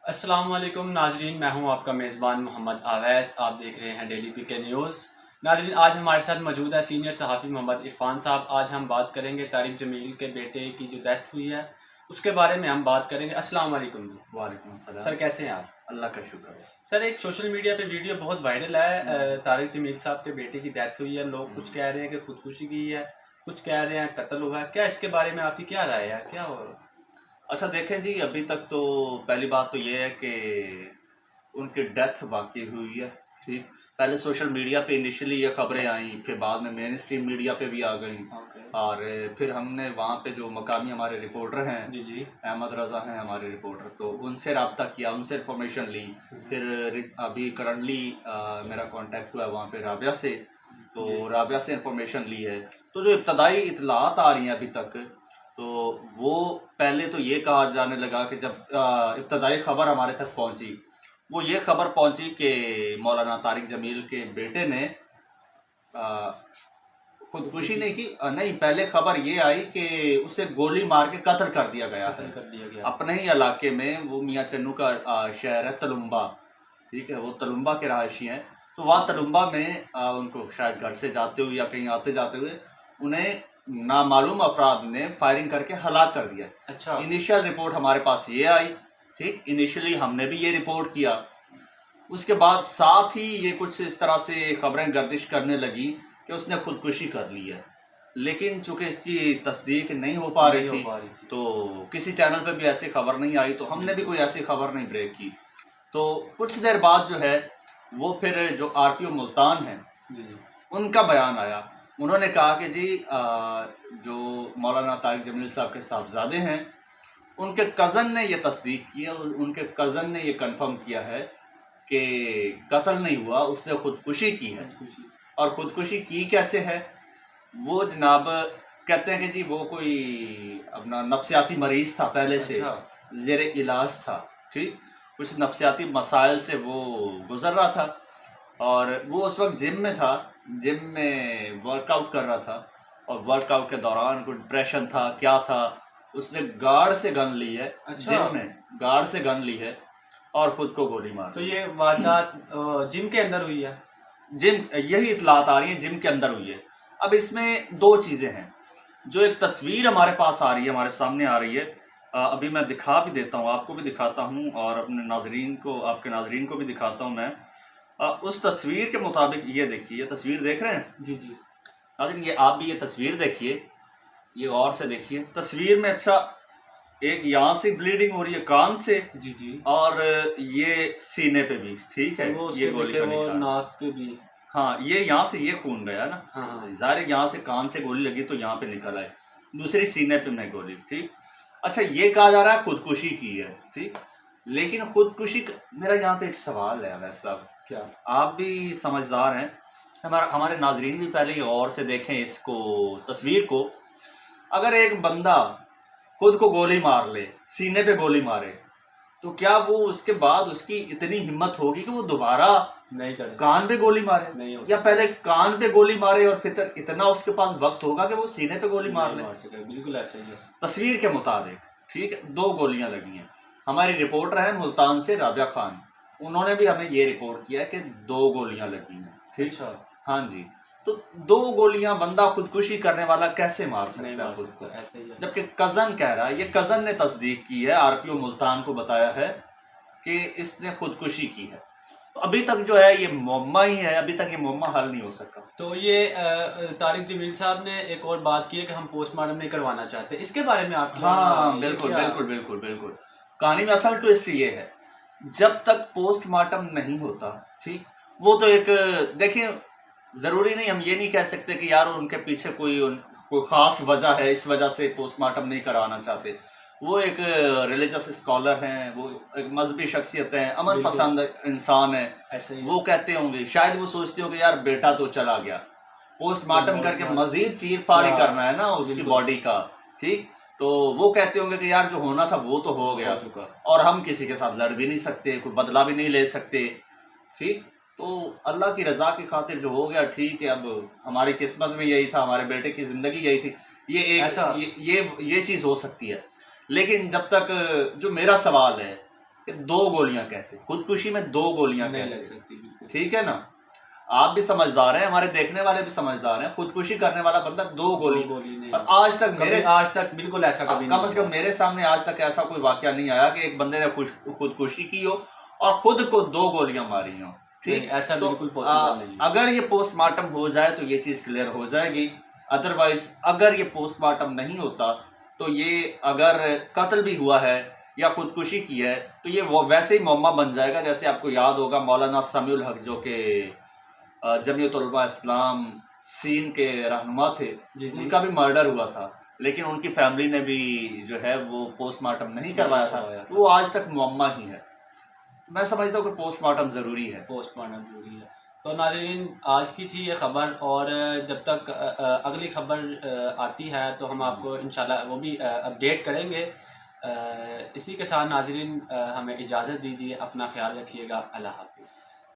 अस्सलाम वालेकुम नाजरीन, मैं हूं आपका मेज़बान मोहम्मद अवैस। आप देख रहे हैं डेली पीके न्यूज़। नाजरीन, आज हमारे साथ मौजूद है सीनियर सहाफ़ी मोहम्मद इरफान साहब। आज हम बात करेंगे तारिक जमील के बेटे की जो डेथ हुई है उसके बारे में हम बात करेंगे। अस्सलाम वालेकुम। वालेकुम अस्सलाम। सर, कैसे हैं आप? अल्लाह का शुक्र है। सर, एक सोशल मीडिया पे वीडियो बहुत वायरल है, तारिक जमील साहब के बेटे की डेथ हुई है। लोग कुछ कह रहे हैं कि खुदकुशी की है, कुछ कह रहे हैं कत्ल हुआ है। क्या इसके बारे में आपकी क्या राय है? क्या हो? अच्छा देखें जी, अभी तक तो पहली बात तो ये है कि उनकी डेथ वाकई हुई है। ठीक, पहले सोशल मीडिया पे इनिशियली ये खबरें आई, फिर बाद में मेन स्ट्रीम मीडिया पे भी आ गई। और फिर हमने वहाँ पे जो मकामी हमारे रिपोर्टर हैं, जी जी, अहमद रज़ा हैं हमारे रिपोर्टर, तो उनसे रब्ता किया, उनसे इन्फॉर्मेशन ली। फिर अभी करंटली मेरा कांटेक्ट हुआ है वहाँ पे राबिया से, तो राबिया से इन्फॉर्मेशन ली है। तो जो इब्तदाई इतलात आ रही हैं अभी तक, तो वो पहले तो ये कहा जाने लगा कि जब इब्तदाई खबर हमारे तक पहुंची, वो ये खबर पहुंची कि मौलाना तारिक जमील के बेटे ने खुदकुशी नहीं की। नहीं, पहले खबर ये आई कि उसे गोली मार के कत्ल कर दिया गया है। कर दिया गया अपने ही इलाके में, वो मियाँ चन्नू का शहर है तलुम्बा। ठीक है, वो तलुम्बा के रहायशी हैं। तो वहाँ तलुम्बा में उनको शायद घर से जाते हुए या कहीं आते जाते हुए उन्हें नामालूम अफराद ने फायरिंग करके हलाक कर दिया। अच्छा, इनिशियल रिपोर्ट हमारे पास ये आई। ठीक, इनिशियली हमने भी ये रिपोर्ट किया। उसके बाद साथ ही ये कुछ इस तरह से खबरें गर्दिश करने लगी कि उसने खुदकुशी कर ली है, लेकिन चूंकि इसकी तस्दीक नहीं हो पा रही थी, तो किसी चैनल पे भी ऐसी खबर नहीं आई, तो हमने भी कोई ऐसी खबर नहीं ब्रेक की। तो कुछ देर बाद जो है वो फिर जो आरपीओ मुल्तान है उनका बयान आया। उन्होंने कहा कि जी जो मौलाना तारिक जमील साहब के साहबजादे हैं, उनके कज़न ने ये तस्दीक किया, उनके कज़न ने ये कंफर्म किया है कि कत्ल नहीं हुआ, उसने खुदकुशी की है। और खुदकुशी की कैसे है, वो जनाब कहते हैं कि जी वो कोई अपना नफ्सियाती मरीज था, पहले से ज़ेरे इलाज था। ठीक, कुछ नफ्सियाती मसाइल से वो गुजर रहा था, और वो उस वक्त जिम में था, जिम में वर्कआउट कर रहा था, और वर्कआउट के दौरान कुछ डिप्रेशन था, क्या था, उसने गार्ड से गन ली है। जिम में गार्ड से गन ली है और खुद को गोली मार। तो ये वारदात जिम के अंदर हुई है? जिम, यही इतलात आ रही है, जिम के अंदर हुई है। अब इसमें दो चीज़ें हैं। जो एक तस्वीर हमारे पास आ रही है, हमारे सामने आ रही है, अभी मैं दिखा भी देता हूँ, आपको भी दिखाता हूँ और अपने नाजरीन को, आपके नाजरीन को भी दिखाता हूँ मैं। उस तस्वीर के मुताबिक ये देखिए, ये तस्वीर देख रहे हैं जी जी नाज़रीन, ये आप भी ये तस्वीर देखिए, ये और से देखिए तस्वीर में। अच्छा, एक यहाँ से ब्लीडिंग हो रही है, कान से, जी जी, और ये सीने पे भी। ठीक है, ये गोली का निशान, नाक पे भी। हाँ, ये यहाँ से ये खून गया ना। हाँ, ज़ाहिर यहाँ से कान से गोली लगी तो यहाँ पे निकल आए, दूसरी सीने पे में गोली। ठीक, अच्छा, ये कहा जा रहा है खुदकुशी की है। ठीक, लेकिन खुदकुशी मेरा यहाँ पे एक सवाल है वैसे साहब, क्या? आप भी समझदार हैं, हमारे नाजरीन भी पहले ही और से देखें इसको, तस्वीर को। अगर एक बंदा खुद को गोली मार ले, सीने पे गोली मारे, तो क्या वो उसके बाद उसकी इतनी हिम्मत होगी कि वो दोबारा नहीं करे, कान पे गोली मारे? नहीं हो या पहले कान पे गोली मारे और फिर इतना उसके पास वक्त होगा कि वो सीने पे गोली मार ले? बिल्कुल ऐसा ही है। तस्वीर के मुताबिक, ठीक है, दो गोलियां लगी हैं। हमारी रिपोर्टर है मुल्तान से राबिया खान, उन्होंने भी हमें ये रिपोर्ट किया है कि दो गोलियां लगी हैं। ठीक, अच्छा, हाँ जी। तो दो गोलियां बंदा खुदकुशी करने वाला कैसे मार सकता है खुद को? ऐसा ही है। जबकि कज़न कह रहा है, ये कज़न ने तस्दीक की है, आरपीओ मुल्तान को बताया है कि इसने खुदकुशी की है। तो अभी तक जो है ये मुअम्मा ही है, अभी तक ये मुअम्मा हल नहीं हो सका। तो ये तारिक जमील साहब ने एक और बात की है कि हम पोस्टमार्टम नहीं करवाना चाहते, इसके बारे में आप? हाँ, बिल्कुल बिल्कुल बिल्कुल बिल्कुल। कहानी में असल ट्विस्ट ये है, जब तक पोस्टमार्टम नहीं होता, ठीक, वो तो एक, देखिए, ज़रूरी नहीं, हम ये नहीं कह सकते कि यार उनके पीछे कोई ख़ास वजह है, इस वजह से पोस्टमार्टम नहीं करवाना चाहते। वो एक रिलीजियस स्कॉलर हैं, वो एक मजहबी शख्सियत हैं, अमन पसंद इंसान है, ऐसे ही वो कहते होंगे, शायद वो सोचते होंगे यार बेटा तो चला गया, पोस्टमार्टम करके मजीद चीर फाड़ी करना है ना उसकी बॉडी का। ठीक, तो वो कहते होंगे कि यार जो होना था वो तो हो गया, और हम किसी के साथ लड़ भी नहीं सकते, कोई बदला भी नहीं ले सकते। ठीक, तो अल्लाह की रज़ा की खातिर जो हो गया ठीक है, अब हमारी किस्मत में यही था, हमारे बेटे की ज़िंदगी यही थी, ये एक ऐसा ये चीज़ हो सकती है। लेकिन जब तक, जो मेरा सवाल है कि 2 गोलियां कैसे, खुदकुशी में 2 गोलियां नहीं लग कैसे, सकती, बिल्कुल। ठीक है ना। आप भी समझदार हैं, हमारे देखने वाले भी समझदार हैं, खुदकुशी करने वाला बंदा 2 गोली, गोली नहीं, और आज तक मेरे आज तक बिल्कुल ऐसा कभी नहीं कम से कम मेरे सामने आज तक ऐसा कोई वाकया नहीं आया कि एक बंदे ने खुदकुशी की हो और खुद को 2 गोलियां मारी हो। ठीक, ऐसा तो बिल्कुल पॉसिबल नहीं है। अगर ये पोस्टमार्टम हो जाए तो ये चीज़ क्लियर हो जाएगी। अदरवाइज अगर ये पोस्टमार्टम नहीं होता तो ये अगर कत्ल भी हुआ है या खुदकुशी की है तो ये वो वैसे ही मुअम्मा बन जाएगा। जैसे आपको याद होगा मौलाना समीउल हक जो कि जमीयत उलमा इस्लाम सीन के रहनुमा थे, जी जी। उनका भी मर्डर हुआ था, लेकिन उनकी फैमिली ने भी जो है वो पोस्टमार्टम नहीं करवाया था, वो आज तक मुअम्मा ही है। मैं समझता हूँ कि पोस्टमार्टम ज़रूरी है। पोस्टमार्टम जरूरी है। तो नाज़रीन, आज की थी ये ख़बर, और जब तक अगली खबर आती है तो हम आपको इंशाल्लाह वो भी अपडेट करेंगे। इसी के साथ नाज़रीन हमें इजाज़त दीजिए, अपना ख्याल रखिएगा। अल्लाह हाफ़िज़।